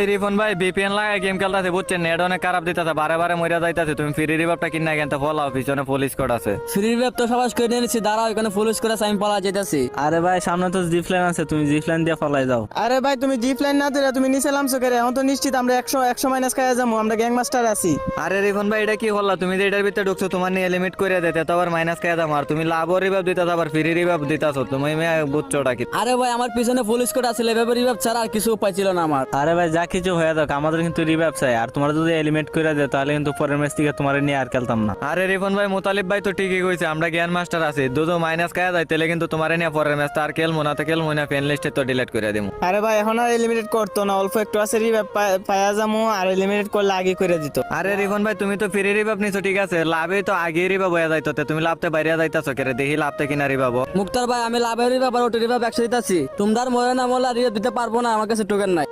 এই রিফন ভাই বিপিএন লাগায় গেম খেলতেছে বুঝছেন, নেট অনেক খারাপ দিতেছে, বারে বারে মরিয়া যাইতাছে। তুমি ফ্রি রিভাবটা কিনা কিন্তু ফলাও, পিছনে পুলিশ কোড আছে। ফ্রি রিভাইভ তো সবাই করে নিয়েছি, দাঁড়াও এখানে পুলিশ করে আমি পালা যেতেছি। আরে ভাই সামনে তো জিপলাইন আছে, তুমি জিপলাইন দিয়ে ফলাই যাও। আরে ভাই তুমি জিপ লাইন না দিলে তুমি নিচে নামছো কেরে? এখন তো নিশ্চিত আমরা 100 মাইনাস খাইয়া যাবো, আমরা গ্যাং মাস্টার আছি। আরে রিফন ভাই এটা কি হল্লা? তুমি যে এটার ভিতরে ঢুকছো তোমার নিয়ে লিমিট করে দিতে, তো আবার মাইনাস খেয়ে দাম, আর তুমি লাভ রিভাব দিতে আবার ফ্রি রিভাব দিতেছো। তুমি বুঝছো ওটা কি? আরে ভাই আমার পিছনে পুলিশ কোড আছে, এভাবে রিভাইভ ছাড়া আর কিছু উপায় ছিল না আমার। আরে ভাই যা কিছু হয়ে যাক, আমাদের কিন্তু রিভাইভ চাই, আর তোমরা যদি এলিমেন্ট করে দেয় তাহলে কিন্তু পরের ম্যাচ থেকে তোমার নিয়ে আর খেলতাম না। আরে রিফন ভাই মোতালিব ভাই তো ঠিকই কইছে, আমরা জ্ঞান মাস্টার আছি, দুটো মাইনাস খাওয়া যায় তাহলে কিন্তু তোমার নিয়ে পরের ম্যাচ আর খেলবো না, তো খেলবো না, ফ্রেন্ড লিস্টে তো ডিলিট করে দেবো। আরে ভাই এখন আর এলিমিনেট করতো না, অল্প একটু আছে রিভাইভ পাইয়া যাবো, আর এলিমিনেট করলে আগে করে দিত। আরে রিফন ভাই তুমি তো ফ্রি রিভাব নিছো ঠিক আছে, লাভে তো আগে রিভাব হয়ে যাইতো, তে তুমি লাভতে বাইরে যাইতাছো কেরে? দেখি লাভতে কিনা রিভাব। মুক্তার ভাই আমি লাভের রিভাইভ আর ওটি রিভাইভ একসাথে দিতেছি, তোমরা মরে না মরলে রিভাইভ দিতে পারবো না, আমার কাছে টোকেন নাই।